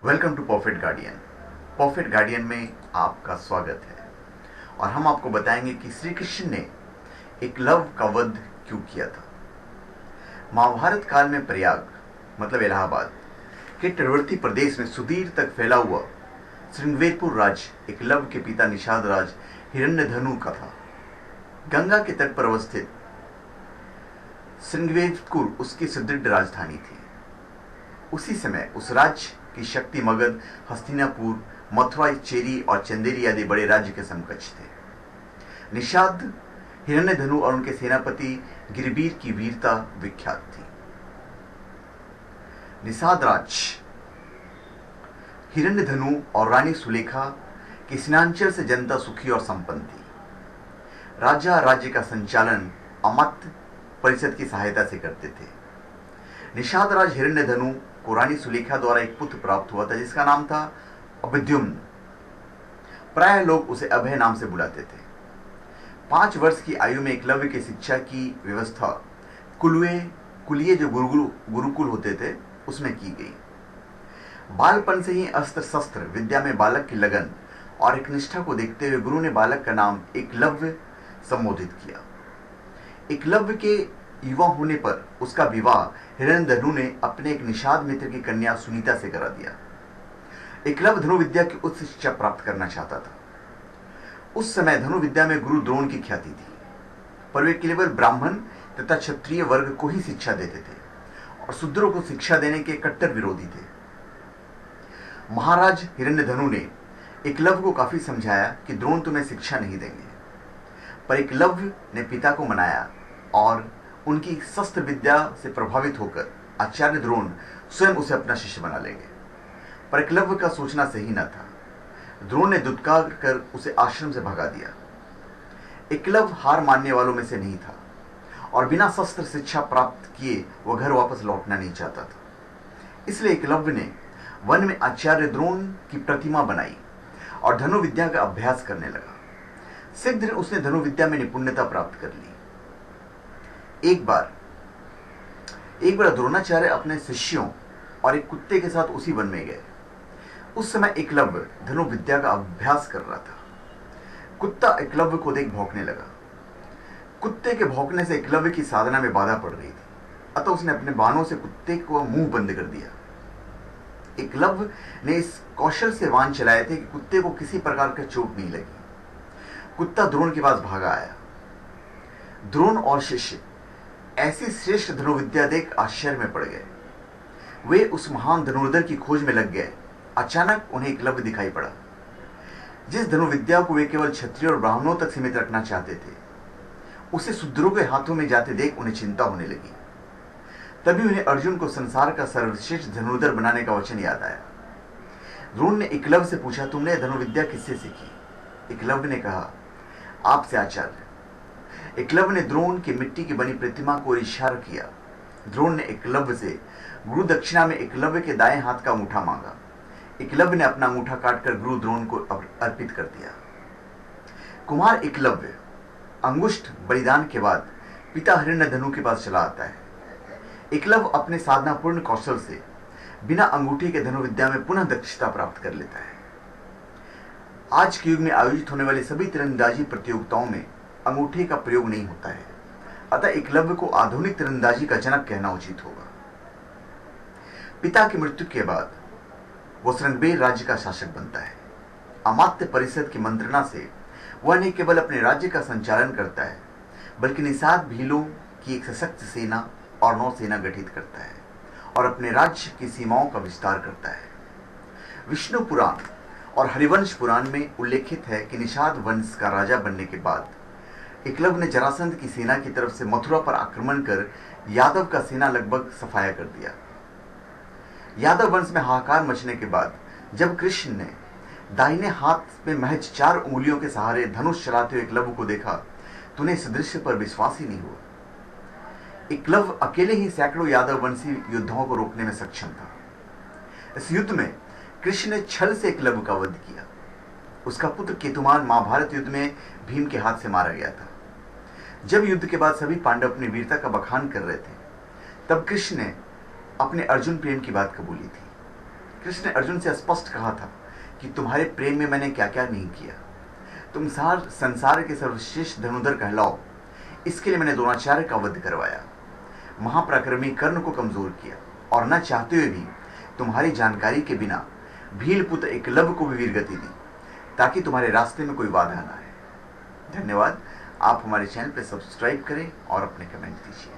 Welcome to perfect guardian. Perfect guardian में आपका स्वागत है और हम आपको बताएंगे कि श्री कृष्ण ने एकलव्य का वध क्यों किया था। महाभारत काल में प्रयाग मतलब इलाहाबाद के तटवर्ती प्रदेश में सुदूर तक फैला हुआ श्रृंगवेरपुर राज्य एकलव्य के पिता निषाद राज हिरण्यधनु का था। गंगा के तट पर अवस्थित श्रृंगवेरपुर उसकी सुदृढ़ राजधानी थी। उसी समय उस राज्य की शक्ति मगध, हस्तिनापुर, मथुरा, चेरी और चंदेरी आदि बड़े राज्य के समकक्ष थे। निषाद, हिरण्यधनु और उनके सेनापति गिरिवीर की वीरता विख्यात थी। निषाद राज हिरण्यधनु और रानी सुलेखा के स्नांचल से जनता सुखी और संपन्न थी। राजा राज्य का संचालन अमात्य परिषद की सहायता से करते थे। निषाद राज हिरण्यधनु को रानी सुलेखा द्वारा एक पुत्र प्राप्त हुआ था जिसका नाम था अभिद्युम्न। प्राय लोग उसे अभय नाम से बुलाते थे। 5 वर्ष की आयु में एकलव्य की शिक्षा की व्यवस्था कुलीय जो गुरुकुल होते थे उसमें की गई। बालपन से ही अस्त्र शस्त्र विद्या में बालक की लगन और एक निष्ठा को देखते हुए गुरु ने बालक का नाम एकलव्य संबोधित किया। एकलव्य के युवा होने पर उसका विवाह हिरण्यधनु ने अपने एक निषाद मित्र की कन्या सुनीता से करा दिया। एकलव्य धनुर्विद्या की उच्च शिक्षा प्राप्त करना चाहता था। उस समय धनुर्विद्या में गुरु द्रोण की ख्याति थी, पर वे केवल ब्राह्मण तथा क्षत्रिय वर्ग को ही शिक्षा देते थे और शूद्रों को शिक्षा देने के कट्टर विरोधी थे। महाराज हिरण्यधनु ने एकलव्य को काफी समझाया कि द्रोण तुम्हें शिक्षा नहीं देंगे, पर एकलव्य ने पिता को मनाया और उनकी शस्त्र विद्या से प्रभावित होकर आचार्य द्रोण स्वयं उसे अपना शिष्य बना लेंगे। पर एकलव्य का सोचना सही न था। द्रोण ने दुत्कार कर उसे आश्रम से भगा दिया। एकलव्य हार मानने वालों में से नहीं था और बिना शस्त्र शिक्षा प्राप्त किए वह घर वापस लौटना नहीं चाहता था। इसलिए एकलव्य ने वन में आचार्य द्रोण की प्रतिमा बनाई और धनुर्विद्या का अभ्यास करने लगा। शीघ्र उसने धनुर्विद्या में निपुणता प्राप्त कर ली। एक बार द्रोणाचार्य अपने शिष्यों और एक कुत्ते के साथ उसी वन में गए। उस समय एकलव्य धनुर्विद्या का अभ्यास कर रहा था। कुत्ता एकलव्य को देख भौंकने लगा। कुत्ते के भौंकने से एकलव्य की साधना में बाधा पड़ रही थी, अतः उसने अपने बाणों से कुत्ते को मुंह बंद कर दिया। एकलव्य ने इस कौशल से बाण चलाए थे कि कुत्ते को किसी प्रकार का चोट नहीं लगी। कुत्ता द्रोण के पास भागा आया। द्रोण और शिष्य ऐसी श्रेष्ठ धनुर्विद्या देख आश्चर्य में पड़ गए। वे उस महान धनुर्धर की खोज में लग गए। अचानक उन्हें एकलव्य दिखाई पड़ा। जिस धनुर्विद्या को वे केवल क्षत्रिय और ब्राह्मणों तक सीमित रखना चाहते थे, उसे शूद्रों के हाथों में जाते देख उन्हें चिंता होने लगी। तभी उन्हें अर्जुन को संसार का सर्वश्रेष्ठ धनुर्धर बनाने का वचन याद आया। द्रोण ने एकलव्य से पूछा, तुमने धनुर्विद्या किससे सीखी? एकलव्य ने कहा, आपसे आचार्य। एकलव्य ने द्रोण की मिट्टी की बनी प्रतिमा को इशारा किया। द्रोण ने एकलव्य से गुरु दक्षिणा में एकलव्य के दाएं हाथ का अंगूठा मांगा। एकलव्य ने अपना अंगूठा काटकर गुरु द्रोण को अर्पित कर दिया। कुमार एकलव्य अंगुष्ठ बलिदान के बाद पिता हिरण्यधनु के पास चला आता है। एकलव्य अपने साधनापूर्ण कौशल से बिना अंगूठे के धनुर्विद्या में पुनः दक्षता प्राप्त कर लेता है। आज के युग में आयोजित होने वाली सभी तीरंदाजी प्रतियोगिताओं में अंगूठे का प्रयोग नहीं होता है, अतः एकलव्य को आधुनिक तीरंदाजी का जनक कहना उचित होगा। पिता की मृत्यु के बाद वह श्रृंगवेर राज्य का शासक बनता है। अमात्य परिषद की मंत्रणा से वह न केवल अपने राज्य का संचालन करता है, बल्कि निषाद भीलों की एक सशक्त सेना और नौसेना गठित करता है और अपने राज्य की सीमाओं का विस्तार करता है। विष्णु पुराण और हरिवंश पुराण में उल्लेखित है कि निषाद वंश का राजा बनने के बाद एकलव्य ने जरासंध की सेना की तरफ से मथुरा पर आक्रमण कर यादव का सेना लगभग सफाया कर दिया। यादव वंश में हाहाकार मचने के बाद जब कृष्ण ने दाहिने हाथ में महज 4 उंगलियों के सहारे धनुष चलाते हुए एकलव्य को देखा तो उन्हें इस दृश्य पर विश्वास ही नहीं हुआ। एकलव्य अकेले ही सैकड़ों यादव वंशी योद्धाओं को रोकने में सक्षम था। इस युद्ध में कृष्ण ने छल से एकलव्य का वध किया। उसका पुत्र केतुमान महाभारत युद्ध में भीम के हाथ से मारा गया था। जब युद्ध के बाद सभी पांडव अपनी वीरता का बखान कर रहे थे, तब कृष्ण ने अपने अर्जुन प्रेम की बात कबूली थी। कृष्ण ने अर्जुन से स्पष्ट कहा था कि तुम्हारे प्रेम में मैंने क्या क्या नहीं किया, तुम संसार के सर्वश्रेष्ठ धनुधर कहलाओ, इसके लिए मैंने द्रोणाचार्य का वध करवाया, महापराक्रमी कर्ण को कमजोर किया, और न चाहते हुए भी तुम्हारी जानकारी के बिना भील पुत्र एकलव्य को भी वीरगति दी, ताकि तुम्हारे रास्ते में कोई बाधा ना आए। धन्यवाद। आप हमारे चैनल पर सब्सक्राइब करें और अपने कमेंट दीजिए।